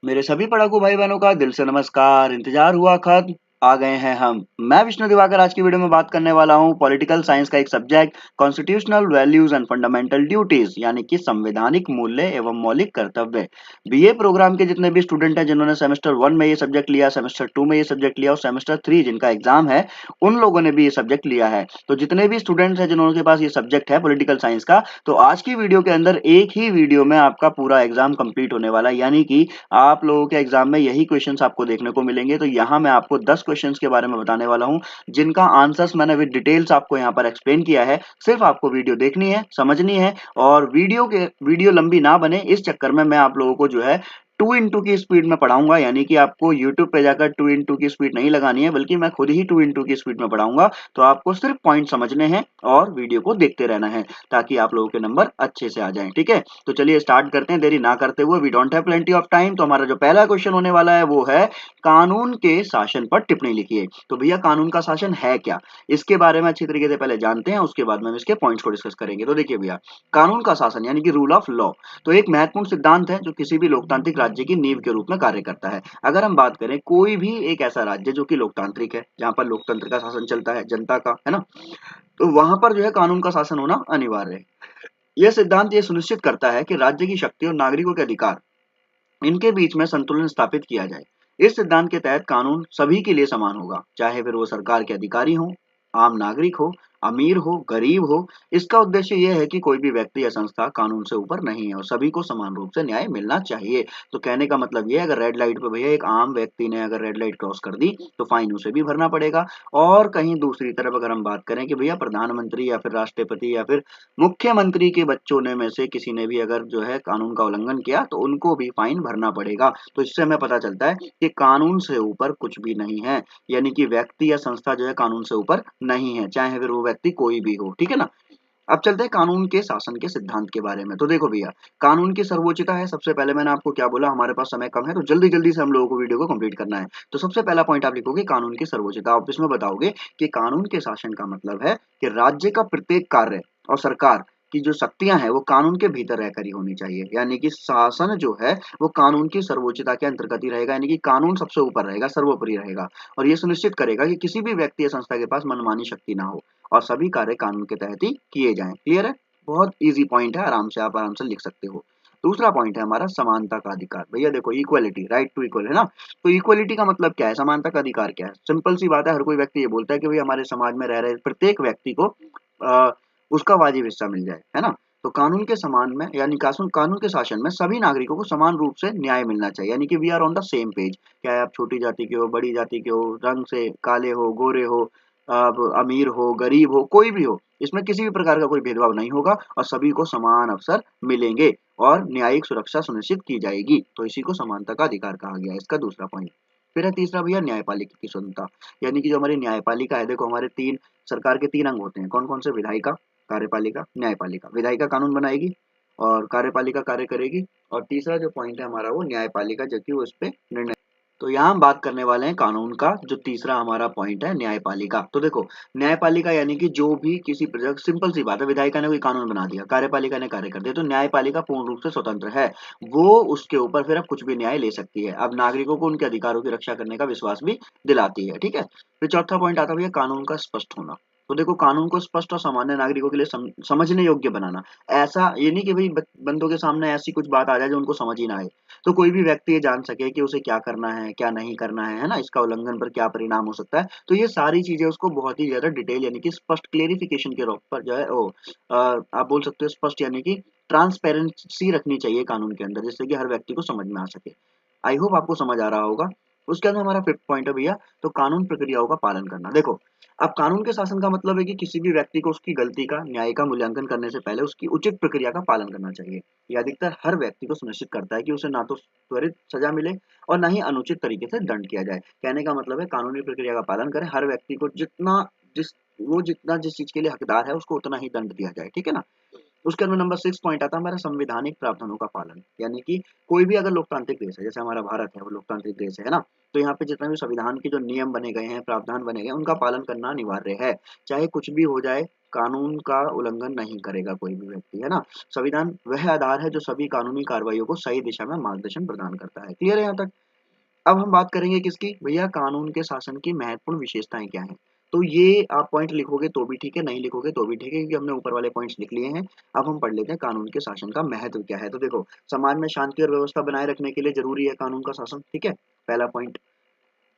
मेरे सभी पढ़ाकू भाई बहनों का दिल से नमस्कार। इंतजार हुआ खत्म, आ गए हैं हम। मैं विष्णु दिवाकर आज की वीडियो में बात करने वाला हूं पॉलिटिकल साइंस का एक subject constitutional values and fundamental duties, यानी कि संवैधानिक मूल्य एवं मौलिक कर्तव्य। बीए प्रोग्राम के जितने भी स्टूडेंट हैं जिन्होंने सेमेस्टर 1 में ये सब्जेक्ट लिया, सेमेस्टर 2 में ये सब्जेक्ट लिया और सेमेस्टर 3 जिनका एग्जाम है, उन लोगों ने भी ये सब्जेक्ट लिया है। तो जितने भी स्टूडेंट्स हैं जिनके पास ये सब्जेक्ट है पॉलिटिकल साइंस का, तो आज की वीडियो के अंदर एक ही वीडियो में आपका पूरा एग्जाम कंप्लीट होने वाला है। यानी कि आप लोगों के एग्जाम में यही क्वेश्चंस आपको देखने को मिलेंगे। तो यहाँ मैं आपको 10 क्वेश्चंस के बारे में बताने वाला हूँ, जिनका आंसर्स मैंने विद डिटेल्स आपको यहाँ पर एक्सप्लेन किया है। सिर्फ आपको वीडियो देखनी है, समझनी है, और वीडियो लंबी ना बने इस चक्कर में मैं आप लोगों को जो है 2x2 की स्पीड में पढ़ाऊंगा। यानी कि आपको यूट्यूब पे जाकर 2x2 की स्पीड नहीं लगानी है, बल्कि मैं खुद ही 2x2 की स्पीड में पढ़ाऊंगा। तो आपको सिर्फ पॉइंट समझने हैं और वीडियो को देखते रहना है, ताकि आप लोगों के नंबर अच्छे से आ जाएं। ठीक है, तो चलिए स्टार्ट करते हैं देरी ना करते हुए। We don't have plenty of time. तो हमारा जो पहला क्वेश्चन होने वाला है वो है कानून के शासन पर टिप्पणी लिखिए। तो भैया कानून का शासन है क्या, इसके बारे में अच्छी तरीके से पहले जानते हैं, उसके बाद में हम इसके पॉइंट्स को डिस्कस करेंगे। तो देखिए भैया, कानून का शासन यानी कि रूल ऑफ लॉ तो एक महत्वपूर्ण सिद्धांत है जो किसी भी लोकतांत्रिक राज्य की नींव के रूप में कार्य करता है। अगर हम बात करें कोई भी एक ऐसा राज्य जो कि लोकतांत्रिक है, जहां पर लोकतंत्र का शासन चलता है, जनता का, है ना, तो वहां पर जो है कानून का शासन होना अनिवार्य है। यह सिद्धांत ये सुनिश्चित करता है कि राज्य की शक्ति और नागरिकों के अधिकार, इनके बीच में संतुलन स्थापित किया जाए। इस सिद्धांत के तहत कानून सभी के लिए समान होगा, चाहे फिर वो सरकार के अधिकारी हो, आम नागरिक हो, अमीर हो, गरीब हो। इसका उद्देश्य यह है कि कोई भी व्यक्ति या संस्था कानून से ऊपर नहीं है और सभी को समान रूप से न्याय मिलना चाहिए। तो कहने का मतलब ये है, अगर रेड लाइट पे भैया एक आम व्यक्ति ने अगर रेड लाइट क्रॉस कर दी तो फाइन उसे भी भरना पड़ेगा। और कहीं दूसरी तरफ अगर हम बात करें कि भैया प्रधानमंत्री या फिर राष्ट्रपति या फिर मुख्यमंत्री के बच्चों ने में से किसी ने भी अगर जो है कानून का उल्लंघन किया तो उनको भी फाइन भरना पड़ेगा। तो इससे हमें पता चलता है कि कानून से ऊपर कुछ भी नहीं है, यानी कि व्यक्ति या संस्था जो है कानून से ऊपर नहीं है, चाहे फिर वो व्यक्ति कोई भी हो। ठीक है ना। अब चलते हैं कानून के शासन के सिद्धांत के बारे में। तो देखो भैया, कानून की सर्वोच्चता है। सबसे पहले मैंने आपको क्या बोला, हमारे पास समय कम है तो जल्दी जल्दी से हम लोगों को वीडियो को कंप्लीट करना है। तो सबसे पहला पॉइंट आप लिखोगे कानून की सर्वोच्चता। आप इसमें बताओगे कि कानून के शासन का मतलब है कि राज्य का प्रत्येक कार्य और सरकार की जो शक्तियां हैं वो कानून के भीतर रहकर ही होनी चाहिए। यानी कि शासन जो है वो कानून की सर्वोच्चता के अंतर्गत ही रहेगा, यानी कि कानून सबसे ऊपर रहेगा, सर्वोपरि रहेगा। और ये सुनिश्चित करेगा कि किसी भी व्यक्ति या संस्था के पास मनमानी शक्ति ना हो और सभी कार्य कानून के तहत ही किए जाएं। क्लियर है। बहुत इजी पॉइंट है, आप आराम से लिख सकते हो। दूसरा पॉइंट है हमारा समानता का अधिकार। भैया देखो, इक्वलिटी, राइट टू इक्वल, है ना। तो इक्वलिटी का मतलब क्या है, समानता का अधिकार क्या है। सिंपल सी बात है, हर कोई व्यक्ति ये बोलता है कि भाई हमारे समाज में रह रहे प्रत्येक व्यक्ति को आ, उसका वाजिब हिस्सा मिल जाए, है ना। तो कानून के समान में यानी कानून के शासन में सभी नागरिकों को समान रूप से न्याय मिलना चाहिए, यानी कि we are on the same page. चाहे आप छोटी जाति के हो, बड़ी जाति के हो, रंग से काले हो, गोरे हो, आप अमीर हो, गरीब हो, कोई भी हो, इसमें किसी भी प्रकार का कोई भेदभाव नहीं होगा और सभी को समान अवसर मिलेंगे और न्यायिक सुरक्षा सुनिश्चित की जाएगी। तो इसी को समानता का अधिकार कहा गया है, इसका दूसरा पॉइंट। फिर है तीसरा भैया, न्यायपालिका की स्वतंत्रता। यानी कि जो हमारी न्यायपालिका है, देखो हमारे तीन सरकार के तीन अंग होते हैं। कौन कौन से, विधायिका, कार्यपालिका, न्यायपालिका। विधायिका कानून बनाएगी और कार्यपालिका कार्य करेगी, और तीसरा जो पॉइंट है हमारा वो न्यायपालिका, जो कि वो इस पे निर्णय। तो यहाँ हम बात करने वाले हैं कानून का जो तीसरा हमारा पॉइंट है, न्यायपालिका। तो देखो, न्यायपालिका यानी कि जो भी किसी प्रजा, सिंपल सी बात है, विधायिका ने कोई कानून बना दिया, कार्यपालिका ने कार्य कर दिया, तो न्यायपालिका पूर्ण रूप से स्वतंत्र है। वो उसके ऊपर फिर अब कुछ भी न्याय ले सकती है। अब नागरिकों को उनके अधिकारों की रक्षा करने का विश्वास भी दिलाती है। ठीक है। फिर चौथा पॉइंट आता है भैया कानून का स्पष्ट होना। तो देखो, कानून को स्पष्ट और सामान्य नागरिकों के लिए समझने योग्य बनाना। ऐसा ये नहीं कि भाई बंदों के सामने ऐसी कुछ बात आ जाए जो उनको समझ ही ना आए, तो कोई भी व्यक्ति ये जान सके कि उसे क्या करना है, क्या नहीं करना है ना, इसका उल्लंघन पर क्या परिणाम हो सकता है। तो ये सारी चीजें उसको बहुत ही ज्यादा डिटेल यानी कि स्पष्ट क्लेरिफिकेशन के रूप पर जो है वो आप बोल सकते हो स्पष्ट, यानी कि ट्रांसपेरेंसी रखनी चाहिए कानून के अंदर, जिससे कि हर व्यक्ति को समझ में आ सके। आई होप आपको समझ आ रहा होगा। उसके अंदर हमारा फिफ्थ पॉइंट है भैया, तो कानून प्रक्रियाओं का पालन करना। देखो, अब कानून के शासन का मतलब है कि किसी भी व्यक्ति को उसकी गलती का न्याय का मूल्यांकन करने से पहले उसकी उचित प्रक्रिया का पालन करना चाहिए। ये अधिकतर हर व्यक्ति को सुनिश्चित करता है कि उसे ना तो त्वरित सजा मिले और ना ही अनुचित तरीके से दंड किया जाए। कहने का मतलब है कानूनी प्रक्रिया का पालन करें, हर व्यक्ति को जितना जिस चीज के लिए हकदार है उसको उतना ही दंड दिया जाए। ठीक है ना। उसके अंदर नंबर 6 पॉइंट आता है हमारा संवैधानिक प्रावधानों का पालन, यानी कि कोई भी अगर लोकतांत्रिक देश है, जैसे हमारा भारत है वो लोकतांत्रिक देश है ना, तो यहाँ पे जितने भी संविधान के जो नियम बने गए हैं, प्रावधान बने गए हैं, उनका पालन करना अनिवार्य है। चाहे कुछ भी हो जाए, कानून का उल्लंघन नहीं करेगा कोई भी व्यक्ति, है ना। संविधान वह आधार है जो सभी कानूनी कार्रवाइयों को सही दिशा में मार्गदर्शन प्रदान करता है। क्लियर है यहाँ तक? अब हम बात करेंगे किसकी, भैया कानून के शासन की महत्वपूर्ण विशेषताएं क्या हैं। तो ये आप पॉइंट लिखोगे तो भी ठीक है, नहीं लिखोगे तो भी ठीक है, क्योंकि हमने ऊपर वाले पॉइंट्स लिख लिए हैं। अब हम पढ़ लेते हैं कानून के शासन का महत्व क्या है। तो देखो, समाज में शांति और व्यवस्था बनाए रखने के लिए जरूरी है कानून का शासन, ठीक है, पहला पॉइंट।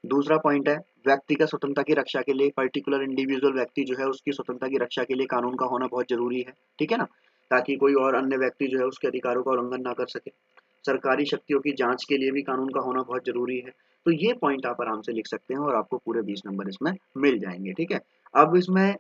दूसरा पॉइंट है व्यक्तिगत स्वतंत्रता की रक्षा के लिए, पर्टिकुलर इंडिविजुअल व्यक्ति जो है उसकी स्वतंत्रता की रक्षा के लिए कानून का होना बहुत जरूरी है, ठीक है ना, ताकि कोई और अन्य व्यक्ति जो है उसके अधिकारों का उल्लंघन ना कर सके। सरकारी शक्तियों की जांच के लिए भी कानून का होना बहुत जरूरी है। तो ये पॉइंट आप आराम से लिख सकते हैं और आपको पूरे 20 नंबर इसमें मिल जाएंगे, ठीक है। अब इसमें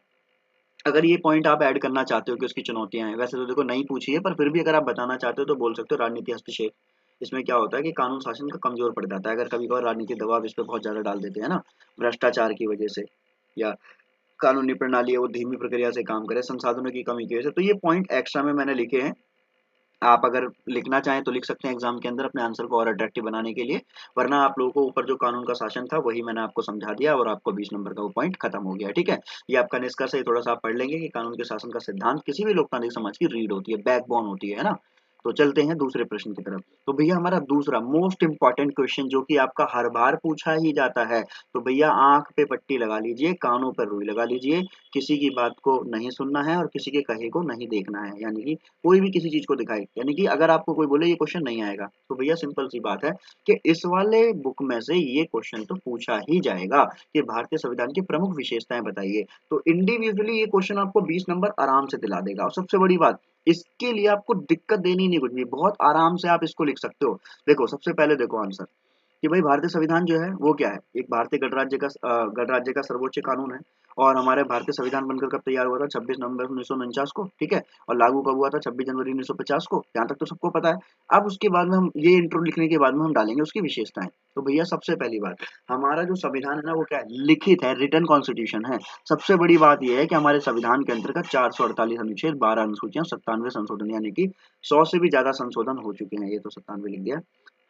अगर ये पॉइंट आप ऐड करना चाहते हो कि उसकी चुनौतियां हैं, वैसे तो देखो नहीं पूछी है, पर फिर भी अगर आप बताना चाहते हो तो बोल सकते हो राजनीति हस्तक्षेप। इसमें क्या होता है कि कानून शासन का कमजोर पड़ जाता है अगर कभी कभार राजनीति दबाव इस पे बहुत ज्यादा डाल देते हैं ना, भ्रष्टाचार की वजह से, या कानूनी प्रणाली है वो धीमी प्रक्रिया से काम करे, संसाधनों की कमी की वजह से। तो ये पॉइंट एक्स्ट्रा में मैंने लिखे हैं, आप अगर लिखना चाहें तो लिख सकते हैं एग्जाम के अंदर अपने आंसर को और अट्रैक्टिव बनाने के लिए। वरना आप लोगों को ऊपर जो कानून का शासन था वही मैंने आपको समझा दिया और आपको 20 नंबर का वो पॉइंट खत्म हो गया, ठीक है। ये आपका निष्कर्ष है, थोड़ा सा आप पढ़ लेंगे कि कानून के शासन का सिद्धांत किसी भी लोकतांत्रिक समाज की रीढ़ होती है, बैकबोन होती है ना। तो चलते हैं दूसरे प्रश्न की तरफ। तो भैया हमारा दूसरा मोस्ट इंपॉर्टेंट क्वेश्चन जो कि आपका हर बार पूछा ही जाता है, तो भैया आंख पे पट्टी लगा लीजिए, कानों पर रुई लगा लीजिए, किसी की बात को नहीं सुनना है और किसी के कहे को नहीं देखना है, यानी कि कोई भी किसी चीज को दिखाए, यानी कि अगर आपको कोई बोले ये क्वेश्चन नहीं आएगा, तो भैया सिंपल सी बात है कि इस वाले बुक में से ये क्वेश्चन तो पूछा ही जाएगा कि भारतीय संविधान की प्रमुख विशेषताएं बताइए। तो इंडिविजुअली ये क्वेश्चन आपको 20 नंबर आराम से दिला देगा। और सबसे बड़ी बात, इसके लिए आपको दिक्कत देनी नहीं कुछ भी, बहुत आराम से आप इसको लिख सकते हो। देखो सबसे पहले देखो आंसर कि भाई भारतीय संविधान जो है वो क्या है, एक भारतीय गणराज्य का सर्वोच्च कानून है। और हमारे भारतीय संविधान बनकर कब तैयार हुआ था, 26 नवंबर 1949 को, ठीक है। और लागू कब हुआ था, 26 जनवरी 1950 को, यहाँ तक तो सबको पता है। अब उसके बाद में हम ये इंट्रो लिखने के बाद में हम डालेंगे उसकी विशेषताएं। तो भैया सबसे पहली बात, हमारा जो संविधान है ना वो क्या है, लिखित है, रिटन कॉन्स्टिट्यूशन है। सबसे बड़ी बात यह है कि हमारे संविधान के अंतर्गत 448 अनुच्छेद, 12 अनुसूचियां, 97 संशोधन, यानी कि 100 से भी ज्यादा संशोधन हो चुके हैं। ये तो 97 लिख दिया,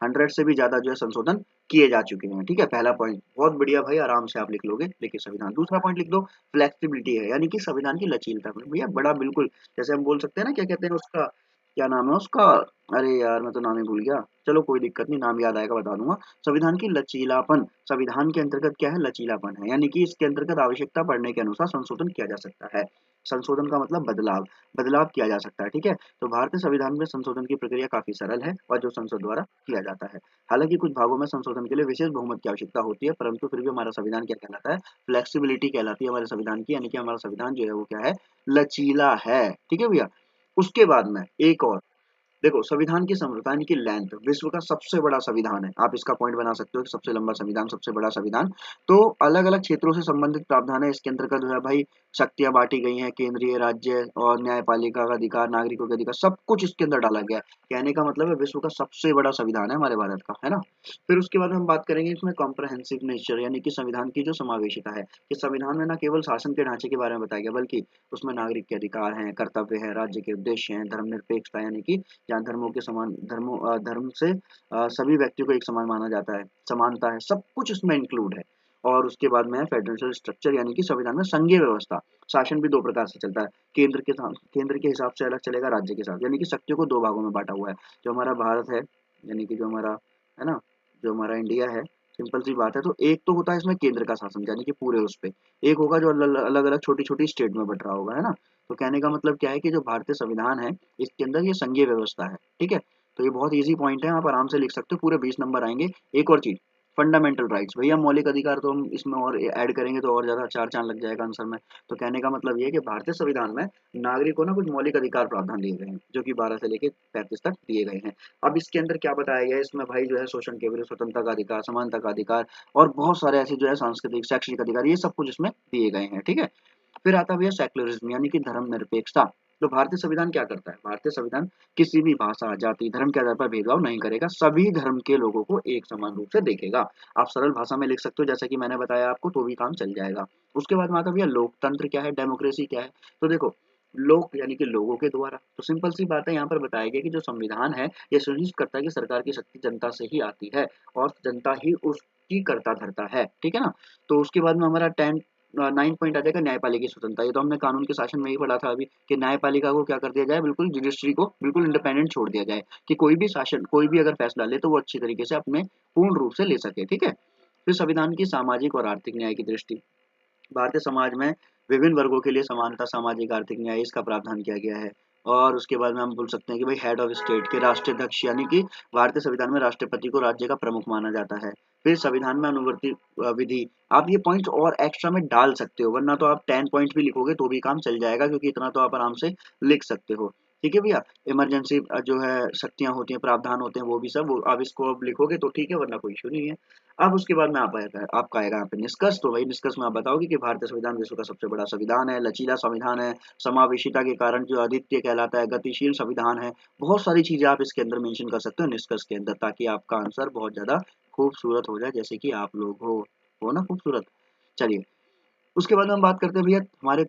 100 से भी ज्यादा जो है संशोधन किए जा चुके हैं, ठीक है। पहला पॉइंट बहुत बढ़िया भाई, आराम से आप लिख लोगे, देखिए संविधान। दूसरा पॉइंट लिख दो, फ्लेक्सिबिलिटी है, यानी कि संविधान की लचीलता। भैया बड़ा बिल्कुल, जैसे हम बोल सकते हैं ना, क्या कहते हैं उसका, क्या नाम है उसका, अरे यार मैं तो नाम ही भूल गया, चलो कोई दिक्कत नहीं, नाम याद आएगा बता दूंगा। संविधान की लचीलापन, संविधान के अंतर्गत क्या है, लचीलापन है, यानी कि इसके अंतर्गत आवश्यकता पड़ने के अनुसार संशोधन किया जा सकता है। संशोधन का मतलब बदलाव, बदलाव किया जा सकता है, ठीक है। तो भारतीय संविधान में संशोधन की प्रक्रिया काफी सरल है और जो संसद द्वारा किया जाता है। हालांकि कुछ भागों में संशोधन के लिए विशेष बहुमत की आवश्यकता होती है, परंतु फिर भी हमारा संविधान क्या कहलाता है, फ्लेक्सिबिलिटी कहलाती है हमारे संविधान की, यानी कि हमारा संविधान जो है वो क्या है, लचीला है, ठीक है भैया। उसके बाद में एक और देखो, संविधान की समरूपता यानी कि लेंथ, विश्व का सबसे बड़ा संविधान है, आप इसका पॉइंट बना सकते हो कि सबसे लंबा संविधान, सबसे बड़ा संविधान। तो अलग अलग क्षेत्रों से संबंधित प्रावधान है इसके अंतर्गत जो है भाई, शक्तियां बांटी गई हैं, केंद्रीय, राज्य और न्यायपालिका का अधिकार, नागरिकों के अधिकार, सब कुछ इसके अंदर डाला गया है। कहने का मतलब है विश्व का सबसे बड़ा संविधान है हमारे भारत का, है ना। फिर उसके बाद हम बात करेंगे इसमें कॉम्प्रहेंसिव नेचर, यानी कि संविधान की जो समावेशिता है, कि संविधान में न केवल शासन के ढांचे के बारे में बताया गया, बल्कि उसमें नागरिक के अधिकार हैं, कर्तव्य है, राज्य के उद्देश्य हैं, धर्मनिरपेक्षता, यानी कि जहाँ धर्मों के समान, धर्म से सभी व्यक्तियों को एक समान माना जाता है, समानता है, सब कुछ इसमें इंक्लूड है। और उसके बाद में है फेडरल स्ट्रक्चर, यानी कि संविधान में संघीय व्यवस्था। शासन भी दो प्रकार से चलता है, केंद्र के हिसाब से अलग चलेगा, राज्य के साथ, यानी कि शक्तियों को दो भागों में बांटा हुआ है। जो हमारा भारत है, यानी कि जो हमारा है ना, जो हमारा इंडिया है, सिंपल सी बात है, तो एक तो होता है इसमें केंद्र का शासन, यानी कि पूरे उस पे, एक होगा जो अलग अलग छोटी छोटी स्टेट में बट रहा होगा, है ना। तो कहने का मतलब क्या है कि जो भारतीय संविधान है इसके अंदर ये संघीय व्यवस्था है, ठीक है। तो ये बहुत इजी पॉइंट है, आप आराम से लिख सकते हो, पूरे 20 नंबर आएंगे। एक और चीज, फंडामेंटल राइट्स, भैया मौलिक अधिकार तो हम इसमें और ऐड करेंगे तो और ज्यादा चार चांद लग जाएगा आंसर में। तो कहने का मतलब ये है कि भारतीय संविधान में नागरिक को ना कुछ मौलिक अधिकार प्रावधान दिए गए हैं, जो कि 12 से लेकर 35 तक दिए गए हैं। अब इसके अंदर क्या बताया गया है, इसमें भाई जो है शोषण के विरुद्ध स्वतंत्रता का अधिकार, समानता का अधिकार और बहुत सारे ऐसे जो है सांस्कृतिक, शैक्षणिक अधिकार, ये सब कुछ इसमें दिए गए हैं, ठीक है। फिर आता है भैया सेक्युलरिज्म, यानी कि धर्मनिरपेक्षता। तो भारतीय संविधान क्या करता है, भारतीय संविधान किसी भी भाषा, जाति, धर्म के आधार पर भेदभाव नहीं करेगा, सभी धर्म के लोगों को एक समान रूप से देखेगा। आप सरल भाषा में लिख सकते हो जैसा कि मैंने बताया आपको, तो भी काम चल जाएगा। उसके बाद में आता है भैया लोकतंत्र क्या है, डेमोक्रेसी क्या है। तो देखो, लोग यानी कि लोगों के द्वारा। तो सिंपल सी बात है, यहाँ पर बताया गया कि जो संविधान है ये सुनिश्चित करता है कि सरकार की शक्ति जनता से ही आती है और जनता ही उसकी कर्ता धर्ता है, ठीक है ना। तो उसके बाद में हमारा 9 पॉइंट आ जाएगा न्यायपालिका की स्वतंत्रता। ये तो हमने कानून के शासन में ही पढ़ा था अभी कि न्यायपालिका को क्या कर दिया जाए, बिल्कुल जुडिशरी को बिल्कुल इंडिपेंडेंट छोड़ दिया जाए कि कोई भी शासन, कोई भी अगर फैसला ले तो वो अच्छी तरीके से अपने पूर्ण रूप से ले सके, ठीक है। फिर संविधान की सामाजिक और आर्थिक न्याय की दृष्टि, भारतीय समाज में विभिन्न वर्गों के लिए समानता, सामाजिक आर्थिक न्याय इसका प्रावधान किया गया है। और उसके बाद में हम बोल सकते हैं कि भाई हेड ऑफ स्टेट के राष्ट्राध्यक्ष यानी कि भारतीय संविधान में राष्ट्रपति को राज्य का प्रमुख माना जाता है। फिर संविधान में अनुवर्ती विधि, आप ये पॉइंट और एक्स्ट्रा में डाल सकते हो, वरना तो आप 10 पॉइंट भी लिखोगे तो भी काम चल जाएगा, क्योंकि इतना तो आप आराम से लिख सकते हो। ठीक है भैया, इमरजेंसी जो है शक्तियां होती हैं, प्रावधान होते हैं, वो भी सब वो आप इसको अब लिखोगे तो ठीक है, वरना कोई इशू नहीं है। अब उसके बाद में आपका आएगा यहाँ पे निष्कर्ष। तो वही निष्कर्ष में आप बताओगे कि भारतीय संविधान विश्व का सबसे बड़ा संविधान है, लचीला संविधान है, समावेशिता के कारण जो अद्वितीय कहलाता है, गतिशील संविधान है। बहुत सारी चीजें आप इसके अंदर मेंशन कर सकते हो निष्कर्ष के अंदर, ताकि आपका आंसर बहुत ज्यादा खूबसूरत हो जाए, जैसे कि आप लोग हो ना खूबसूरत। चलिए, उसके बाद में हम बात करते हैं भैया हमारे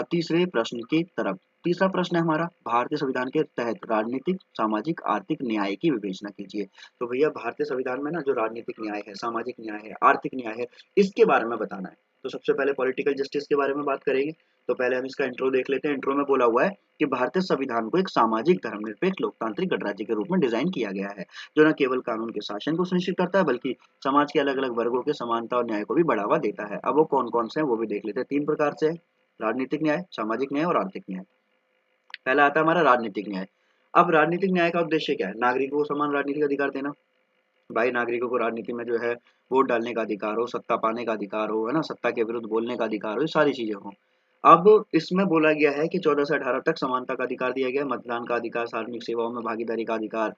तीसरे प्रश्न की तरफ। तीसरा प्रश्न है हमारा, भारतीय संविधान के तहत राजनीतिक, सामाजिक, आर्थिक न्याय की विवेचना कीजिए। तो भैया भारतीय संविधान में ना जो राजनीतिक न्याय है, सामाजिक न्याय है, आर्थिक न्याय है, इसके बारे में बताना है। तो सबसे पहले पॉलिटिकल जस्टिस के बारे में बात करेंगे। तो पहले हम इसका इंट्रो देख लेते हैं। इंट्रो में बोला हुआ है कि भारतीय संविधान को एक सामाजिक, धर्मनिरपेक्ष, लोकतांत्रिक गणराज्य के रूप में डिजाइन किया गया है, जो न केवल कानून के शासन को सुनिश्चित करता है बल्कि समाज के अलग अलग वर्गों के समानता और न्याय को भी बढ़ावा देता है। अब वो कौन कौन से हैं वो भी देख लेते हैं। 3 प्रकार से है, राजनीतिक न्याय, सामाजिक न्याय और आर्थिक न्याय। पहला आता है हमारा राजनीतिक न्याय। अब राजनीतिक न्याय का उद्देश्य क्या है? नागरिकों को समान राजनीतिक अधिकार देना। भाई नागरिकों को राजनीति में जो है वोट डालने का अधिकार हो, सत्ता पाने का अधिकार हो, है ना, सत्ता के विरुद्ध बोलने का अधिकार हो, ये सारी चीजें हो। अब इसमें बोला गया है कि 14 से 18 तक समानता का अधिकार दिया गया है, मतदान का अधिकार, सार्वजनिक सेवाओं में भागीदारी का अधिकार,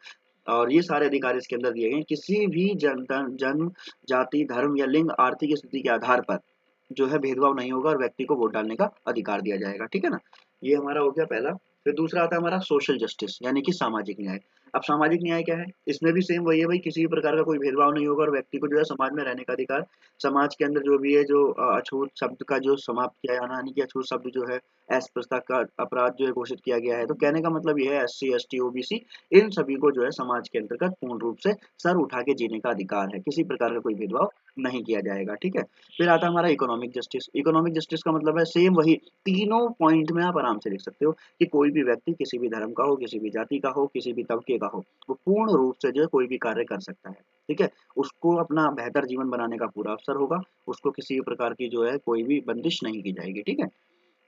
और ये सारे अधिकार इसके अंदर दिए गए हैं। किसी भी जन्म, जाति, धर्म या लिंग, आर्थिक स्थिति के आधार पर जो है भेदभाव नहीं होगा और व्यक्ति को वोट डालने का अधिकार दिया जाएगा, ठीक है ना। ये हमारा हो गया पहला। फिर दूसरा आता है हमारा सोशल जस्टिस यानी कि सामाजिक न्याय। अब सामाजिक न्याय क्या है? इसमें भी सेम वही है भाई, किसी भी प्रकार का कोई भेदभाव नहीं होगा और व्यक्ति को जो है समाज में रहने का अधिकार, समाज के अंदर जो भी है, जो अछूत शब्द का जो समाप्त किया जाना यानी कि अछूत शब्द जो है अस्पृश्यता का अपराध जो है घोषित किया गया है। तो कहने का मतलब ये है SC ST OBC इन सभी को जो है समाज के अंतर्गत पूर्ण रूप से सर उठा के जीने का अधिकार है, किसी प्रकार का कोई भेदभाव नहीं किया जाएगा, ठीक है। फिर आता है हमारा इकोनॉमिक जस्टिस। इकोनॉमिक जस्टिस का मतलब है सेम वही, तीनों पॉइंट में आप आराम से लिख सकते हो कि कोई भी व्यक्ति किसी भी धर्म का हो, किसी भी जाति का हो, किसी भी तबके का हो, वो पूर्ण रूप से जो है कोई भी कार्य कर सकता है, ठीक है। उसको अपना बेहतर जीवन बनाने का पूरा अवसर होगा, उसको किसी भी प्रकार की जो है कोई भी बंदिश नहीं की जाएगी, ठीक है।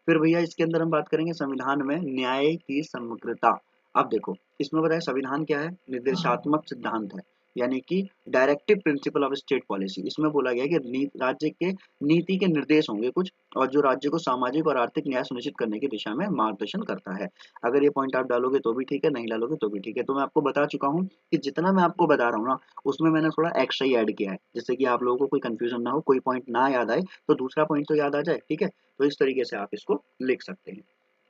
फिर भैया इसके अंदर हम बात करेंगे संविधान में न्याय की समग्रता। अब देखो, इसमें बताया संविधान क्या है? निर्देशात्मक सिद्धांत है, यानी कि directive principle of state policy. इसमें बोला गया है कि राज्य के नीति के निर्देश होंगे कुछ, और जो राज्य को सामाजिक और आर्थिक न्याय सुनिश्चित करने की दिशा में मार्गदर्शन करता है। अगर ये पॉइंट आप डालोगे तो भी ठीक है, नहीं डालोगे तो भी ठीक है। तो मैं आपको बता चुका हूँ कि जितना मैं आपको बता रहा हूँ ना, उसमें मैंने थोड़ा एक्स्ट्रा ही ऐड किया है, जिससे कि आप लोगों को कोई कंफ्यूजन ना हो, कोई पॉइंट ना याद आए तो दूसरा पॉइंट तो याद आ जाए, ठीक है। तो इस तरीके से आप इसको लिख सकते हैं।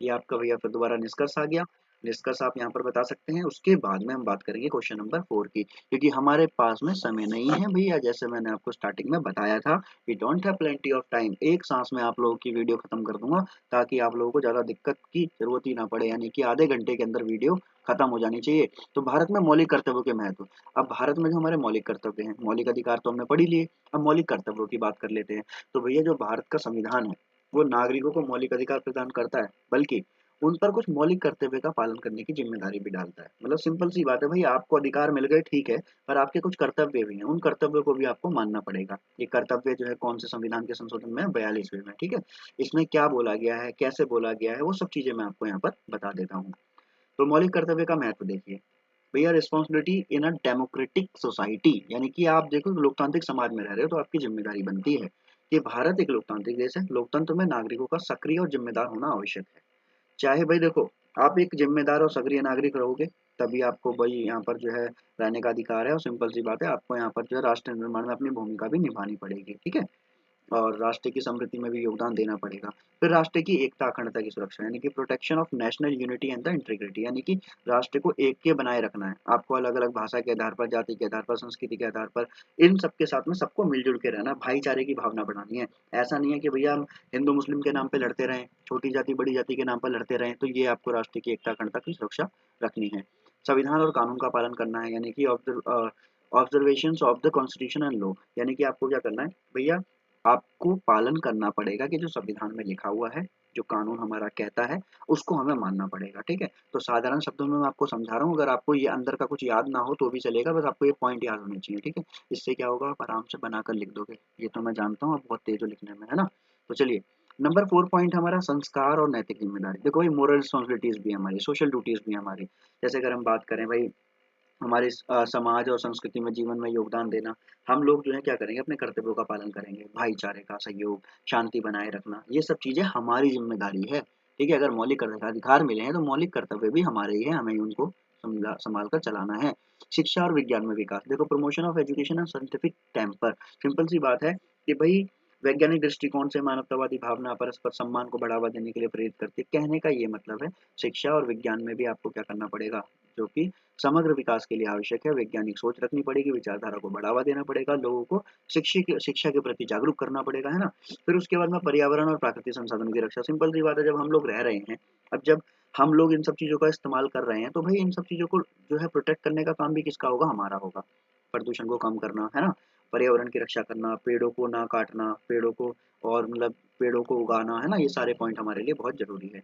ये आपका भैया फिर दोबारा निष्कर्ष आ गया। निष्कर्ष आप यहाँ पर बता सकते हैं। उसके बाद में हम बात करेंगे क्वेश्चन नंबर 4 की, क्योंकि हमारे पास में समय नहीं है भैया, जैसे मैंने आपको स्टार्टिंग में बताया था, we don't have plenty of time. एक सांस में आप लोगों की वीडियो खत्म कर दूंगा, ताकि आप लोगों को ज्यादा दिक्कत की जरूरत ही ना पड़े, यानी कि आधे घंटे के अंदर वीडियो खत्म हो जानी चाहिए। तो भारत में मौलिक कर्तव्यों के महत्व। अब भारत में जो हमारे मौलिक कर्तव्य हैं, मौलिक अधिकार तो हमने पढ़ ही लिए, अब मौलिक कर्तव्यों की बात कर लेते हैं। तो भैया जो भारत का संविधान है वो नागरिकों को मौलिक अधिकार प्रदान करता है, बल्कि उन पर कुछ मौलिक कर्तव्य का पालन करने की जिम्मेदारी भी डालता है। मतलब सिंपल सी बात है भाई, आपको अधिकार मिल गए ठीक है, पर आपके कुछ कर्तव्य भी हैं, उन कर्तव्यों को भी आपको मानना पड़ेगा। ये कर्तव्य जो है कौन से संविधान के संशोधन में 42वें में, ठीक है। इसमें क्या बोला गया है, कैसे बोला गया है, वो सब चीजें मैं आपको यहाँ पर बता देता हूँ। तो मौलिक कर्तव्य का महत्व देखिए भैया, responsibility in a democratic society, यानी कि आप देखो लोकतांत्रिक समाज में रह रहे हो तो आपकी जिम्मेदारी बनती है कि भारत एक लोकतांत्रिक देश है, लोकतंत्र में नागरिकों का सक्रिय और जिम्मेदार होना आवश्यक है। चाहे भाई देखो, आप एक जिम्मेदार और सक्रिय नागरिक रहोगे, तभी आपको भाई यहाँ पर जो है रहने का अधिकार है, और सिंपल सी बात है आपको यहाँ पर जो है राष्ट्र निर्माण में अपनी भूमिका भी निभानी पड़ेगी, ठीक है। और राष्ट्र की समृद्धि में भी योगदान देना पड़ेगा। फिर राष्ट्र की एकता अखंडता की सुरक्षा यानी कि protection of national unity and the integrity यानी कि राष्ट्र को ऐक्य बनाए रखना है। आपको अलग-अलग भाषा के आधार पर, जाति के आधार पर, संस्कृति के आधार पर इन सबके साथ में सबको मिल-जुल के रहना है, भाईचारे की भावना बढ़ानी है। ऐसा नहीं है कि भैया हम हिंदू मुस्लिम के नाम पे लड़ते रहें, छोटी जाति बड़ी जाति के नाम पर लड़ते रहें, तो ये आपको राष्ट्र की एकता अखंडता की सुरक्षा रखनी है। संविधान और कानून का पालन करना है यानी कि observations of the constitution and law यानी कि आपको क्या करना है भैया आपको पालन करना पड़ेगा कि जो संविधान में लिखा हुआ है, जो कानून हमारा कहता है, उसको हमें मानना पड़ेगा, ठीक है? तो साधारण शब्दों में मैं आपको समझा रहा हूँ, अगर आपको ये अंदर का कुछ याद ना हो तो भी चलेगा, बस आपको ये पॉइंट याद होने चाहिए, ठीक है? इससे क्या होगा आप आराम से बनाकर लिख दोगे। ये तो मैं जानता हूँ आप बहुत तेज हो लिखने में, है ना? तो चलिए, नंबर 4 पॉइंट हमारा संस्कार और नैतिक ज़िम्मेदारी। देखो भाई मोरल रिस्पॉन्सिबिलिटीज़ भी है हमारी, सोशल ड्यूटीज़ भी हैं हमारी। जैसे अगर हम बात करें भाई हमारे समाज और संस्कृति में जीवन में योगदान देना। हम लोग जो है क्या करेंगे अपने कर्तव्यों का पालन करेंगे, भाईचारे का सहयोग, शांति बनाए रखना, ये सब चीज़ें हमारी ज़िम्मेदारी है, ठीक है? अगर मौलिक अधिकार मिले हैं तो मौलिक कर्तव्य भी हमारे ही हैं, हमें ही उनको सँभाल कर चलाना है। शिक्षा और विज्ञान में विकास, देखो promotion of education and scientific temper, simple सी बात है कि भई वैज्ञानिक दृष्टिकोण से मानवतावादी भावना परस्पर सम्मान को बढ़ावा देने के लिए प्रेरित करती है। कहने का ये मतलब है शिक्षा और विज्ञान में भी आपको क्या करना पड़ेगा, जो कि समग्र विकास के लिए आवश्यक है, वैज्ञानिक सोच रखनी पड़ेगी, विचारधारा को बढ़ावा देना पड़ेगा, लोगों को शिक्षा के प्रति जागरूक करना पड़ेगा, है ना? फिर उसके बाद में पर्यावरण और प्राकृतिक संसाधनों की रक्षा, सिंपल सी बात है जब हम लोग रह रहे हैं, अब जब हम लोग इन सब चीज़ों का इस्तेमाल कर रहे हैं, तो भई इन सब चीज़ों को जो है प्रोटेक्ट करने का काम भी किसका होगा? हमारा होगा। प्रदूषण को कम करना, है ना? पर्यावरण की रक्षा करना, पेड़ों को ना काटना, पेड़ों को और मतलब पेड़ों को उगाना, है ना? ये सारे पॉइंट हमारे लिए बहुत ज़रूरी है।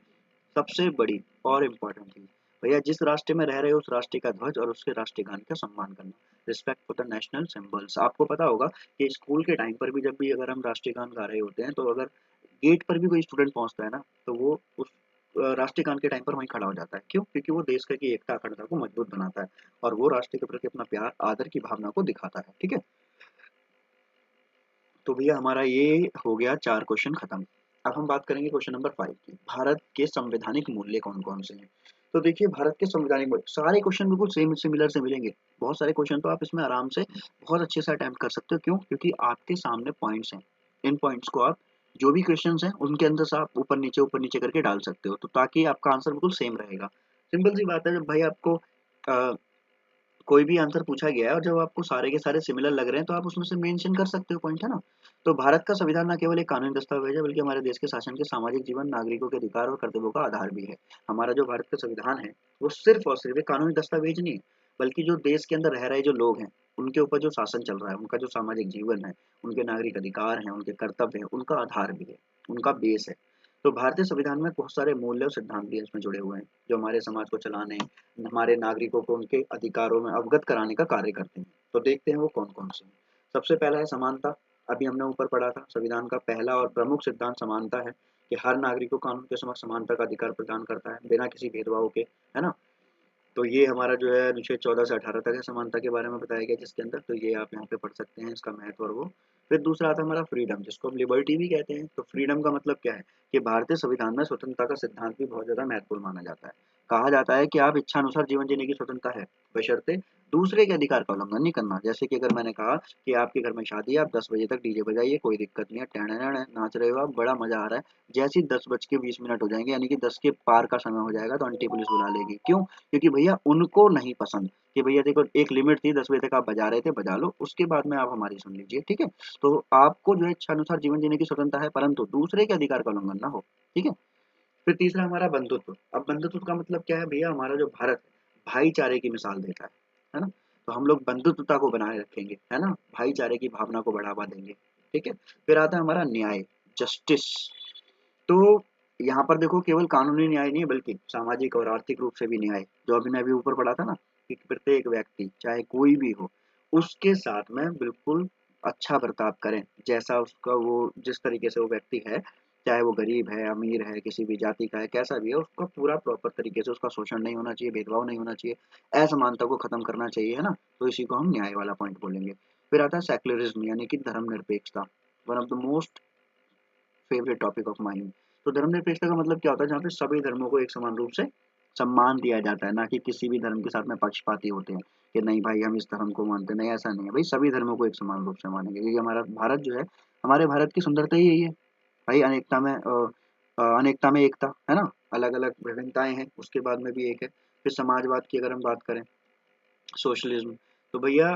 सबसे बड़ी और इम्पोर्टेंट चीज़, भैया जिस राष्ट्र में रह रहे हो उस राष्ट्र का ध्वज और उसके राष्ट्रीय गान का सम्मान करना, respect for the national symbols. आपको पता होगा कि स्कूल के टाइम पर भी जब भी अगर हम राष्ट्रीय गान गा रहे होते हैं तो अगर गेट पर भी कोई स्टूडेंट पहुंचता है ना तो वो उस राष्ट्रीय गान के टाइम पर वहीं खड़ा हो जाता है। क्यों? क्योंकि वो देश की एकता अखंडता को मजबूत बनाता है और वो राष्ट्र के प्रति अपना प्यार आदर की भावना को दिखाता है, ठीक है? तो भैया हमारा ये हो गया 4 क्वेश्चन खत्म। अब हम बात करेंगे क्वेश्चन नंबर 5 की। भारत के संवैधानिक मूल्य कौन-कौन से हैं? तो देखिए भारत के संवैधानिक मूल्य सारे क्वेश्चन बिल्कुल सेम सिमिलर से मिलेंगे। बहुत सारे क्वेश्चन तो आप इसमें आराम से बहुत अच्छे से अटेम्प्ट कर सकते हो। क्यों? क्योंकि आपके सामने पॉइंट्स हैं। इन पॉइंट्स को आप जो भी क्वेश्चन्स हैं उनके अंदर से आप ऊपर नीचे करके डाल सकते हो। तो ताकि आपका आंसर बिल्कुल सेम रहेगा। सिंपल सी बात है जब भाई आपको अ, कोई भी आंसर पूछा गया है और जब आपको सारे के सारे सिमिलर लग रहे हैं तो आप उसमें से मेंशन कर सकते हो पॉइंट, है ना? तो भारत का संविधान न केवल एक कानूनी दस्तावेज है बल्कि हमारे देश के शासन के सामाजिक जीवन, नागरिकों के अधिकार और कर्तव्यों का आधार भी है। हमारा जो भारत का संविधान है वो सिर्फ और सिर्फ एक कानूनी दस्तावेज नहीं है बल्कि जो देश के अंदर रह रहे जो लोग हैं उनके ऊपर जो शासन चल रहा है, उनका जो सामाजिक जीवन है, उनके नागरिक अधिकार हैं, उनके कर्तव्य हैं, उनका आधार भी है, उनका बेस है। तो भारतीय संविधान में बहुत सारे मूल्य और सिद्धांत भी इसमें जुड़े हुए हैं जो हमारे समाज को चलाने, हमारे नागरिकों को उनके अधिकारों में अवगत कराने का कार्य करते हैं। तो देखते हैं वो कौन-कौन से हैं। सबसे पहला है समानता। अभी हमने ऊपर पढ़ा था संविधान का पहला और प्रमुख सिद्धांत समानता है कि हर नागरिक को कानून के समक्ष समानता का अधिकार प्रदान करता है बिना किसी भेदभाव के, है ना? तो ये हमारा जो है अनुच्छेद 14 से 18 तक है समानता के बारे में बताया गया जिसके अंदर, तो ये आप यहाँ पे पढ़ सकते हैं इसका महत्व और वो। फिर दूसरा आता है हमारा फ्रीडम जिसको हम लिबर्टी भी कहते हैं। तो फ्रीडम का मतलब क्या है कि भारतीय संविधान में स्वतंत्रता का सिद्धांत भी बहुत ज़्यादा महत्वपूर्ण माना जाता है। कहा जाता है कि आप इच्छा अनुसार जीवन जीने की स्वतंत्रता है, बशर्ते दूसरे के अधिकार का उल्लंघन नहीं करना। जैसे कि अगर मैंने कहा कि आपके घर में शादी है, आप 10 बजे तक डीजे बजाइए, कोई दिक्कत नहीं है, टैन-टैन नाच रहे हो आप, बड़ा मज़ा आ रहा है। जैसे ही 10:20 हो जाएँगे यानी कि 10 के पार का समय हो जाएगा तो आंटी पुलिस बुला लेगी। क्यों? क्योंकि भैया उनको नहीं पसंद कि भैया देखो एक लिमिट थी 10 बजे तक आप बजा रहे थे, बजा लो, उसके बाद में आप हमारी सुन लीजिए, ठीक है? तो आपको जो है इच्छा अनुसार जीवन जीने की स्वतंत्रता है, परंतु दूसरे के अधिकार का उल्लंघन ना हो, ठीक है? फिर तीसरा हमारा बंधुत्व। अब बंधुत्व का मतलब क्या है भैया हमारा जो भारत है, भाईचारे की मिसाल देता है ना? तो हम लोग बंधुत्वता को बनाए रखेंगे, है ना? भाईचारे की भावना को बढ़ावा देंगे, ठीक है? फिर आता है हमारा न्याय, जस्टिस। तो यहाँ पर देखो केवल कानूनी न्याय नहीं है बल्कि सामाजिक और आर्थिक रूप से भी न्याय, जो अभी मैं अभी ऊपर पढ़ा था ना कि प्रत्येक व्यक्ति चाहे कोई भी हो उसके साथ में बिल्कुल अच्छा बर्ताव करें, जैसा उसका वो जिस तरीके से वो व्यक्ति है, चाहे वो गरीब है, अमीर है, किसी भी जाति का है, कैसा भी है, उसका पूरा प्रॉपर तरीके से उसका शोषण नहीं होना चाहिए, भेदभाव नहीं होना चाहिए, असमानता को खत्म करना चाहिए, है ना? तो इसी को हम न्याय वाला पॉइंट बोलेंगे। फिर आता है सेक्युलरिज्म यानी कि धर्मनिरपेक्षता, one of the most favourite topic of mine. तो धर्मनिरपेक्षता का मतलब क्या होता है जहाँ पे सभी धर्मों को एक समान रूप से सम्मान दिया जाता है, ना कि किसी भी धर्म के साथ में पक्षपाती होते हैं कि नहीं भाई हम इस धर्म को मानते हैं, नहीं ऐसा नहीं है भाई, सभी धर्मों को एक समान रूप से मानेंगे क्योंकि हमारा भारत जो है हमारे भारत की सुंदरता ही यही है भाई, अनेकता में एकता, है ना। अलग अलग विभिन्नताएं हैं, उसके बाद में भी एक है। फिर समाजवाद की अगर हम बात करें, सोशलिज्म, तो भैया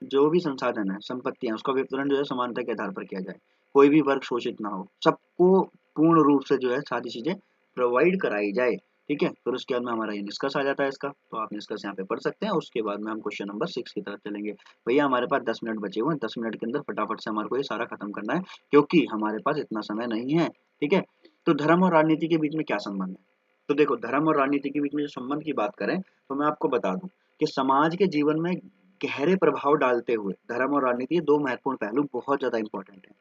जो भी संसाधन है, संपत्ति है, उसका वितरण जो है समानता के आधार पर किया जाए, कोई भी वर्ग शोषित ना हो, सबको पूर्ण रूप से जो है सारी चीजें प्रोवाइड कराई जाए, ठीक है। फिर उसके बाद में हमारा ये निष्कर्ष आ जाता है इसका, तो आप निष्कर्ष यहाँ पे पढ़ सकते हैं। उसके बाद में हम क्वेश्चन नंबर 6 की तरफ चलेंगे। भैया हमारे पास 10 मिनट बचे हुए हैं, 10 मिनट के अंदर फटाफट से हमारे को ये सारा खत्म करना है, क्योंकि हमारे पास इतना समय नहीं है, ठीक है। तो धर्म और राजनीति के बीच में क्या संबंध है? तो देखो, धर्म और राजनीति के बीच में जो संबंध की बात करें, तो मैं आपको बता दूं कि समाज के जीवन में गहरे प्रभाव डालते हुए धर्म और राजनीति, ये दो महत्वपूर्ण पहलू बहुत ज्यादा इंपॉर्टेंट है।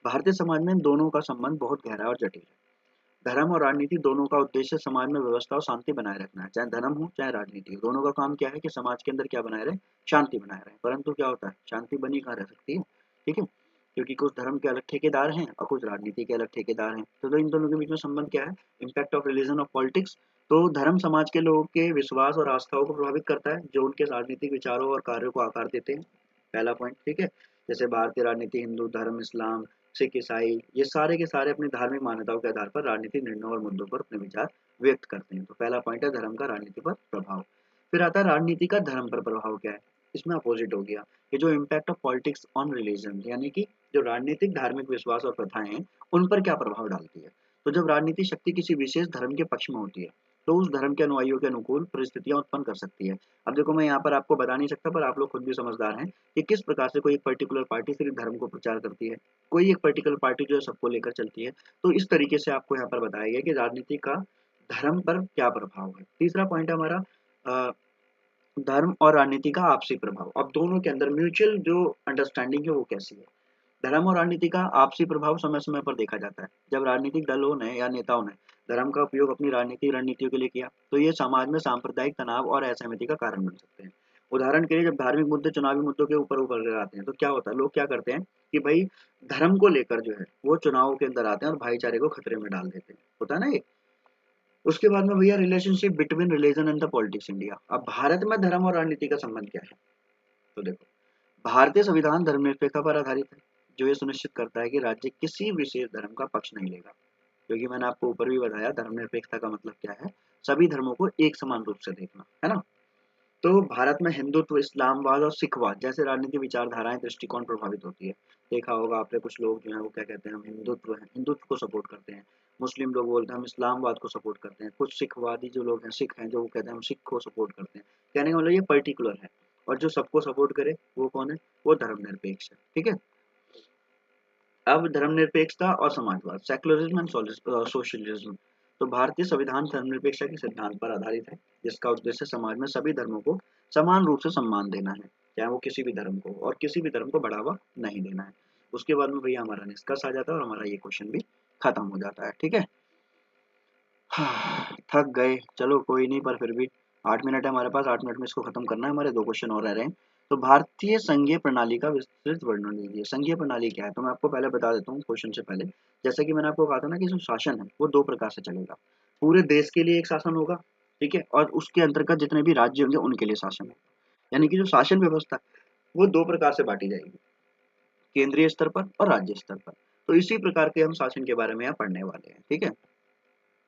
भारतीय समाज में इन दोनों का संबंध बहुत गहरा और जटिल है। धर्म और राजनीति दोनों का उद्देश्य समाज में व्यवस्था और शांति बनाए रखना है, चाहे धर्म हो चाहे राजनीति हो, दोनों का काम क्या है कि समाज के अंदर क्या बनाए रहे, शांति बनाए रहे। परंतु क्या होता है, शांति बनी कहाँ रह सकती है, ठीक है, क्योंकि कुछ धर्म के अलग ठेकेदार हैं और कुछ राजनीति के अलग ठेकेदार हैं। तो इन दोनों के बीच में संबंध क्या है, impact of religion of politics. तो धर्म समाज के लोगों के विश्वास और आस्थाओं को प्रभावित करता है, जो उनके राजनीतिक विचारों और कार्यों को आकार देते हैं, पहला पॉइंट, ठीक है। जैसे भारतीय राजनीति, हिंदू धर्म, इस्लाम, सिख, ईसाई, ये सारे के सारे अपनी धार्मिक मान्यताओं के आधार पर राजनीतिक निर्णयों और मुद्दों पर अपने विचार व्यक्त करते हैं। तो पहला पॉइंट है धर्म का राजनीति पर प्रभाव। फिर आता है राजनीति का धर्म पर प्रभाव क्या है, इसमें अपोजिट हो गया, ये जो impact of politics on religion, यानी कि जो राजनीतिक धार्मिक विश्वास और प्रथाएं हैं उन पर क्या प्रभाव डालती है। तो जब राजनीतिक शक्ति किसी विशेष धर्म के पक्ष में होती है, तो उस धर्म के अनुयायियों के अनुकूल परिस्थितियां उत्पन्न कर सकती है। अब देखो, मैं यहाँ पर आपको बता नहीं सकता, पर आप लोग खुद भी समझदार हैं कि किस प्रकार से कोई एक पर्टिकुलर पार्टी सिर्फ धर्म को प्रचार करती है, कोई एक पर्टिकुलर पार्टी जो है सबको लेकर चलती है। तो इस तरीके से आपको यहाँ पर बताया गया कि राजनीति का धर्म पर क्या प्रभाव है। तीसरा पॉइंट है हमारा धर्म और राजनीति का आपसी प्रभाव। अब दोनों के अंदर म्यूचुअल जो अंडरस्टैंडिंग है वो कैसी है। धर्म और राजनीति का आपसी प्रभाव समय समय पर देखा जाता है। जब राजनीतिक दलों ने या नेताओं ने धर्म का उपयोग अपनी राजनीतिक रणनीतियों के लिए किया, तो ये समाज में सांप्रदायिक तनाव और असहमति का कारण बन सकते हैं। उदाहरण के लिए, जब धार्मिक मुद्दे चुनावी मुद्दों के ऊपर उभर कर आते हैं, तो क्या होता है, लोग क्या करते हैं कि भाई धर्म को लेकर जो है वो चुनाव के अंदर आते हैं और भाईचारे को खतरे में डाल देते हैं, होता है ना ये। उसके बाद में भैया relationship between religion and the politics India. अब भारत में धर्म और राजनीति का संबंध क्या है। तो देखो, भारतीय संविधान धर्मनिरपेक्षता पर आधारित है, जो ये सुनिश्चित करता है कि राज्य किसी विशेष धर्म का पक्ष नहीं लेगा। क्योंकि मैंने आपको ऊपर भी बताया धर्मनिरपेक्षता का मतलब क्या है, सभी धर्मों को एक समान रूप से देखना, है ना। तो भारत में हिंदुत्व, इस्लामवाद और सिखवाद जैसे राजनीतिक विचारधाराएं, दृष्टिकोण प्रभावित होती है। देखा होगा आपने, कुछ लोग जो है वो क्या कहते हैं, हम हिंदुत्व है, हिंदुत्व को सपोर्ट करते हैं। मुस्लिम लोग बोलते हैं हम इस्लामवाद को सपोर्ट करते हैं। कुछ सिखवादी जो लोग हैं, सिख हैं, जो वो कहते हैं हम सिख को सपोर्ट करते हैं। कहने का मतलब ये पर्टिकुलर है, और जो सबको सपोर्ट करे वो कौन है, वो धर्मनिरपेक्ष है, ठीक है। अब धर्मनिरपेक्षता और समाजवाद, सेक्युलरिज्म एंड सोशलिज्म। तो भारतीय संविधान धर्मनिरपेक्षता के सिद्धांत पर आधारित है, जिसका उद्देश्य समाज में सभी धर्मों को समान रूप से सम्मान देना है, चाहे वो किसी भी धर्म को, और किसी भी धर्म को बढ़ावा नहीं देना है। उसके बाद में भैया हमारा निष्कर्ष आ जाता है और हमारा ये क्वेश्चन भी खत्म हो जाता है, ठीक है। थक गए, चलो कोई नहीं, पर फिर भी 8 मिनट है हमारे पास, 8 मिनट में इसको खत्म करना है, हमारे दो क्वेश्चन और रह रहे हैं। तो भारतीय संघीय प्रणाली का विस्तृत वर्णन दीजिए। संघीय प्रणाली क्या है, तो मैं आपको पहले बता देता हूँ क्वेश्चन से पहले। जैसा कि मैंने आपको कहा था ना कि जो शासन है वो दो प्रकार से चलेगा। पूरे देश के लिए एक शासन होगा, ठीक है, और उसके अंतर्गत जितने भी राज्य होंगे उनके लिए शासन है। यानी कि जो शासन व्यवस्था है वो दो प्रकार से बांटी जाएगी, केंद्रीय स्तर पर और राज्य स्तर पर। तो इसी प्रकार के हम शासन के बारे में यहाँ पढ़ने वाले हैं, ठीक है।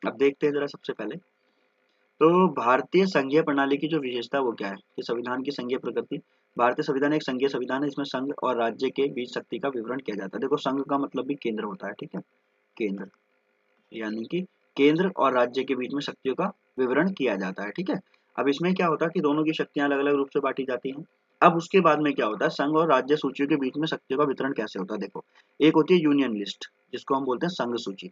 अब देखते हैं जरा सबसे पहले, तो भारतीय संघीय प्रणाली की जो विशेषता वो क्या है कि संविधान की संघीय प्रकृति। भारतीय संविधान एक संघीय संविधान है, इसमें संघ और राज्य के बीच शक्ति का विवरण किया जाता है। देखो, संघ का मतलब भी केंद्र होता है, ठीक है, केंद्र, यानी कि केंद्र और राज्य के बीच में शक्तियों का विवरण किया जाता है, ठीक है। अब इसमें क्या होता है कि दोनों की शक्तियां अलग अलग रूप से बांटी जाती हैं। अब उसके बाद में क्या होता है, संघ और राज्य सूचियों के बीच में शक्तियों का वितरण कैसे होता है। देखो, एक होती है यूनियन लिस्ट, जिसको हम बोलते हैं संघ सूची।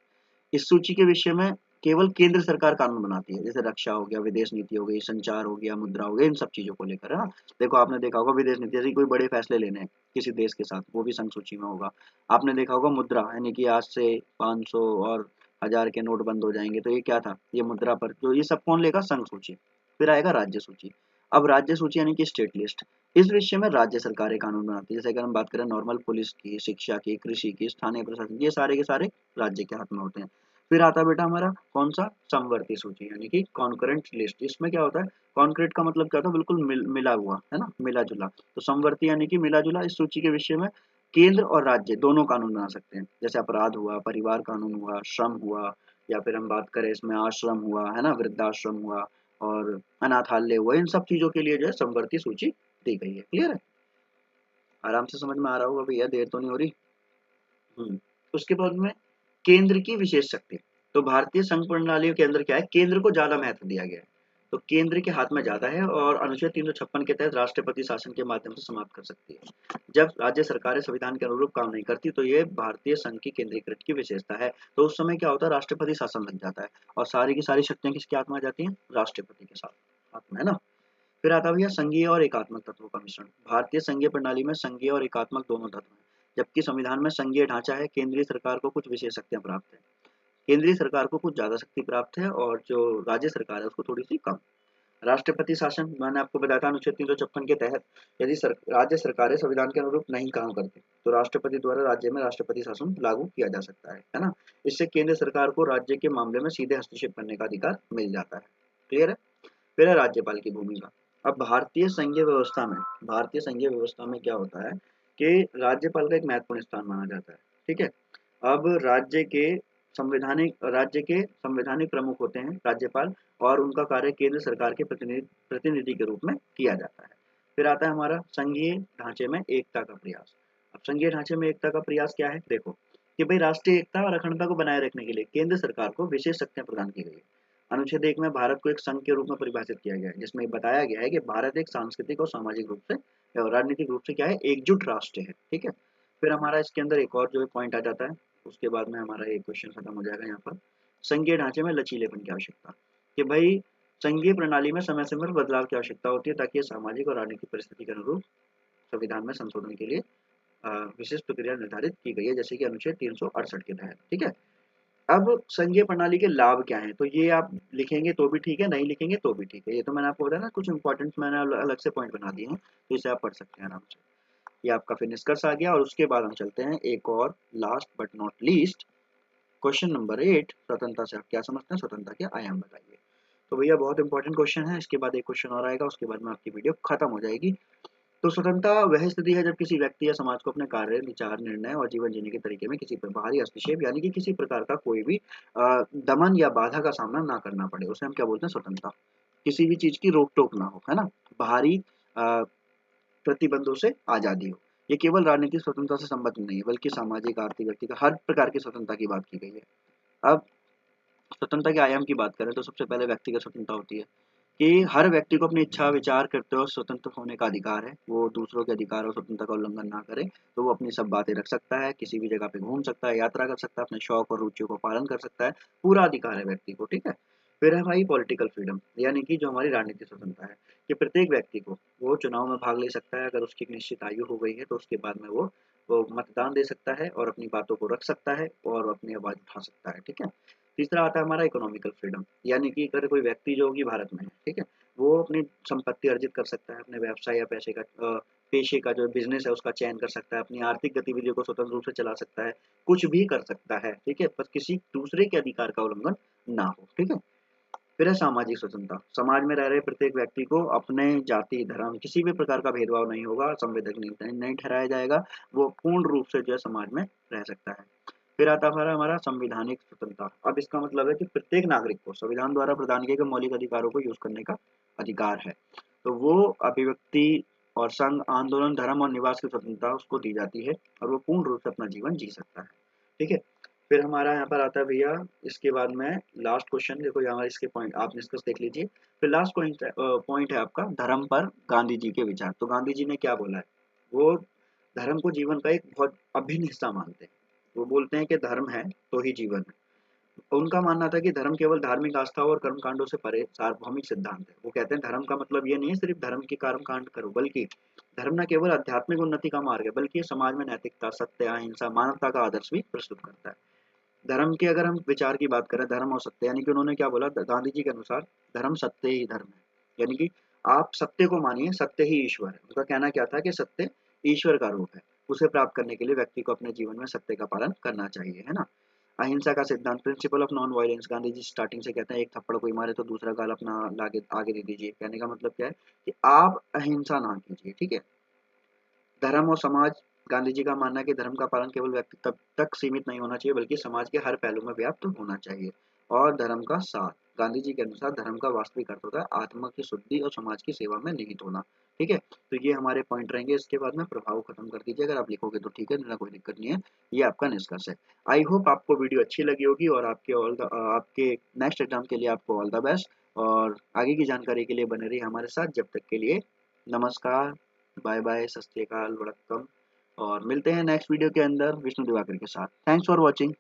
इस सूची के विषय में केवल केंद्र सरकार कानून बनाती है, जैसे रक्षा हो गया, विदेश नीति हो गई, संचार हो गया, मुद्रा हो गया, इन सब चीजों को लेकर, है ना। देखो, आपने देखा होगा विदेश नीति, जैसे कोई बड़े फैसले लेने हैं किसी देश के साथ, वो भी संघ सूची में होगा। आपने देखा होगा मुद्रा, यानी कि आज से 500 और 1000 के नोट बंद हो जाएंगे, तो ये क्या था, ये मुद्रा पर जो, ये सब कौन लेगा, संघ सूची। फिर आएगा राज्य सूची। अब राज्य सूची यानी कि स्टेट लिस्ट, इस विषय में राज्य सरकारें कानून बनाती है। जैसे अगर हम बात करें नॉर्मल पुलिस की, शिक्षा की, कृषि की, स्थानीय प्रशासन, ये सारे के सारे राज्य के हाथ में होते हैं। फिर आता है बेटा हमारा कौन सा, समवर्ती सूची, यानी कि कॉन्करेंट लिस्ट। इसमें क्या होता है, कॉन्क्रीट का मतलब क्या होता है, बिल्कुल मिला हुआ, है ना, मिला जुला। तो समवर्ती यानी कि मिला जुला, इस सूची के विषय में केंद्र और राज्य दोनों कानून बना सकते हैं, जैसे अपराध हुआ, परिवार कानून हुआ, श्रम हुआ, या फिर हम बात करें इसमें आश्रम हुआ, है ना, वृद्धाश्रम हुआ और अनाथालय हुआ, इन सब चीजों के लिए जो है समवर्ती सूची दी गई है। क्लियर है? आराम से समझ में आ रहा होगा भैया, देर तो नहीं हो रही। उसके बाद में केंद्र की विशेष शक्ति। तो भारतीय संघ प्रणाली के अंदर क्या है, केंद्र को ज्यादा महत्व दिया गया है, तो केंद्र के हाथ में ज्यादा है और अनुच्छेद 356 के तहत राष्ट्रपति शासन के माध्यम से समाप्त कर सकती है। जब राज्य सरकारें संविधान के अनुरूप काम नहीं करती तो ये भारतीय संघ की केंद्रीकृत की विशेषता है। तो उस समय क्या होता है, राष्ट्रपति शासन लग जाता है और सारी की सारी शक्तियां किसके हाथ में आ जाती हैं, राष्ट्रपति के साथ हाथ में, है ना। फिर आता है भैया संघीय और एकात्मक तत्वों का मिश्रण। भारतीय संघीय प्रणाली में संघीय और एकात्मक दोनों तत्व हैं, जबकि संविधान में संघीय ढांचा है, केंद्रीय सरकार को कुछ विशेष शक्तियां प्राप्त है। केंद्रीय सरकार को कुछ ज्यादा शक्ति प्राप्त है और जो राज्य सरकार है उसको थोड़ी सी कम। राष्ट्रपति शासन मैंने आपको बताया था अनुच्छेद 356 के तहत यदि राज्य सरकारें संविधान के अनुरूप नहीं काम करती तो राष्ट्रपति द्वारा राज्य में राष्ट्रपति शासन लागू किया जा सकता है ना। इससे केंद्र सरकार को राज्य के मामले में सीधे हस्तक्षेप करने का अधिकार मिल जाता है। क्लियर है? फिर है राज्यपाल की भूमिका। अब भारतीय संघीय व्यवस्था में क्या होता है कि राज्यपाल का एक महत्वपूर्ण स्थान माना जाता है। ठीक है? अब राज्य के संवैधानिक प्रमुख होते हैं राज्यपाल, और उनका कार्य केंद्र सरकार के प्रतिनिधि के रूप में किया जाता है। फिर आता है हमारा संघीय ढांचे में एकता का प्रयास। अब संघीय ढांचे में एकता का प्रयास क्या है, देखो कि भाई राष्ट्रीय एकता और अखंडता को बनाए रखने के लिए केंद्र सरकार को विशेष शक्तियां प्रदान की गई है। अनुच्छेद 1 में भारत को एक संघ के रूप में परिभाषित किया गया है, जिसमें बताया गया है कि भारत एक सांस्कृतिक और सामाजिक रूप से और राजनीतिक रूप से क्या है, एकजुट राष्ट्र है। ठीक है? फिर हमारा इसके अंदर एक और जो है पॉइंट आ जाता है, उसके बाद में हमारा एक क्वेश्चन खत्म हो जाएगा यहाँ पर। संघीय ढांचे में लचीलेपन की आवश्यकता, कि भाई संघीय प्रणाली में समय समय पर बदलाव की आवश्यकता होती है ताकि ये सामाजिक और राजनीतिक परिस्थिति के अनुरूप संविधान में संशोधन के लिए विशेष प्रक्रिया निर्धारित की गई है, जैसे कि अनुच्छेद 368 के तहत। ठीक है? अब संघीय प्रणाली के लाभ क्या हैं, तो ये आप लिखेंगे तो भी ठीक है, नहीं लिखेंगे तो भी ठीक है। ये तो मैंने आपको बताया ना, कुछ इंपॉर्टेंट मैंने अलग से पॉइंट बना दिए हैं, तो इसे आप पढ़ सकते हैं आराम से। ये आपका फिर निष्कर्ष आ गया और उसके बाद हम चलते हैं एक और last but not least question number 8, स्वतंत्रता से आप क्या समझते हैं, स्वतंत्रता के आयाम बताइए। तो भैया बहुत इंपॉर्टेंट क्वेश्चन है, इसके बाद एक क्वेश्चन और आएगा, उसके बाद में आपकी वीडियो खत्म हो जाएगी। तो स्वतंत्रता वह स्थिति है जब किसी व्यक्ति या समाज को अपने कार्य, विचार, निर्णय और जीवन जीने के तरीके में किसी पर बाहरी हस्तक्षेप यानी कि किसी प्रकार का कोई भी दमन या बाधा का सामना ना करना पड़े, उसे हम क्या बोलते हैं, स्वतंत्रता। किसी भी चीज की रोक टोक ना हो, है ना, बाहरी प्रतिबंधों से आजादी हो। ये केवल राजनीतिक स्वतंत्रता से संबंधित नहीं है, बल्कि सामाजिक, आर्थिक, व्यक्तिगत हर प्रकार की स्वतंत्रता की बात की गई है। अब स्वतंत्रता के आयाम की बात करें तो सबसे पहले व्यक्तिगत स्वतंत्रता होती है, कि हर व्यक्ति को अपनी इच्छा विचार करते हुए स्वतंत्र होने का अधिकार है। वो दूसरों के अधिकार और स्वतंत्रता का उल्लंघन ना करे, तो वो अपनी सब बातें रख सकता है, किसी भी जगह पे घूम सकता है, यात्रा कर सकता है, अपने शौक और रुचियों को पालन कर सकता है, पूरा अधिकार है व्यक्ति को। ठीक है? फिर है भाई पॉलिटिकल फ्रीडम, यानी कि जो हमारी राजनीतिक स्वतंत्रता है, कि प्रत्येक व्यक्ति को वो चुनाव में भाग ले सकता है, अगर उसकी एक निश्चित आयु हो गई है तो उसके बाद में वो मतदान दे सकता है और अपनी बातों को रख सकता है और अपनी आवाज उठा सकता है। ठीक है? तीसरा आता है हमारा इकोनॉमिकल फ्रीडम, यानी कि अगर कोई व्यक्ति जो कि भारत में है, ठीक है, वो अपनी संपत्ति अर्जित कर सकता है, अपने व्यवसाय या पेशे का जो बिजनेस है उसका चयन कर सकता है, अपनी आर्थिक गतिविधियों को स्वतंत्र रूप से चला सकता है, कुछ भी कर सकता है। ठीक है? पर किसी दूसरे के अधिकार का उल्लंघन ना हो। ठीक है? फिर है सामाजिक स्वतंत्रता, समाज में रह रहे प्रत्येक व्यक्ति को अपने जाति, धर्म, किसी भी प्रकार का भेदभाव नहीं होगा, संवेदक नहीं ठहराया जाएगा, वो पूर्ण रूप से जो है समाज में रह सकता है। फिर आता है हमारा संवैधानिक स्वतंत्रता। अब इसका मतलब है कि प्रत्येक नागरिक को संविधान द्वारा प्रदान किए गए मौलिक अधिकारों को यूज करने का अधिकार है, तो वो अभिव्यक्ति और संघ, आंदोलन, धर्म और निवास की स्वतंत्रता उसको दी जाती है और वो पूर्ण रूप से अपना जीवन जी सकता है। ठीक है? फिर हमारा यहाँ पर आता है भैया, इसके बाद में लास्ट क्वेश्चन देखो, यहाँ इसके पॉइंट आप निष्कर्ष देख लीजिए। फिर लास्ट पॉइंट है आपका धर्म पर गांधी जी के विचार। तो गांधी जी ने क्या बोला है, वो धर्म को जीवन का एक बहुत अभिन्न हिस्सा मानते हैं। वो बोलते हैं कि धर्म है तो ही जीवन है। उनका मानना था कि धर्म केवल धार्मिक आस्था और कर्मकांडों से परे सार्वभौमिक सिद्धांत है। वो कहते हैं धर्म का मतलब ये नहीं है सिर्फ धर्म के कर्मकांड करो, बल्कि धर्म न केवल आध्यात्मिक उन्नति का मार्ग है, बल्कि ये समाज में नैतिकता, सत्य, अहिंसा, मानवता का आदर्श भी प्रस्तुत करता है। धर्म के अगर हम विचार की बात करें, धर्म और सत्य, यानी कि उन्होंने क्या बोला, गांधी जी के अनुसार धर्म सत्य ही धर्म है, यानी कि आप सत्य को मानिए, सत्य ही ईश्वर है। उनका कहना क्या था कि सत्य ईश्वर का रूप है, उसे प्राप्त करने के लिए व्यक्ति को अपने जीवन में सत्य का पालन करना चाहिए, है ना। अहिंसा का सिद्धांत, principle of non violence, Gandhi ji starting से कहते हैं एक थप्पड़ कोई मारे तो दूसरा गाल अपना लागे आगे दे दीजिए। कहने का मतलब क्या है कि आप अहिंसा ना कीजिए। ठीक है? धर्म और समाज गांधी जी का मानना है कि धर्म का पालन केवल व्यक्ति तब तक सीमित नहीं होना चाहिए बल्कि समाज के हर पहलू में व्याप्त होना चाहिए। और धर्म का सार, गांधी जी के अनुसार धर्म का वास्तविक अर्थ होता है आत्मा की शुद्धि और समाज की सेवा में निहित होना। ठीक है, तो ये हमारे पॉइंट रहेंगे। इसके बाद में प्रभाव खत्म कर दीजिए, अगर आप लिखोगे तो ठीक है, ना कोई दिक्कत नहीं है। ये आपका निष्कर्ष है। आई होप आपको वीडियो अच्छी लगी होगी और आपके नेक्स्ट एग्जाम के लिए आपको ऑल द बेस्ट। और आगे की जानकारी के लिए बने रहिए हमारे साथ। जब तक के लिए नमस्कार, बाय बाय, सत श्री अकाल, वड़क्कम। और मिलते हैं नेक्स्ट वीडियो के अंदर विष्णु दिवाकर के साथ। Thanks for watching.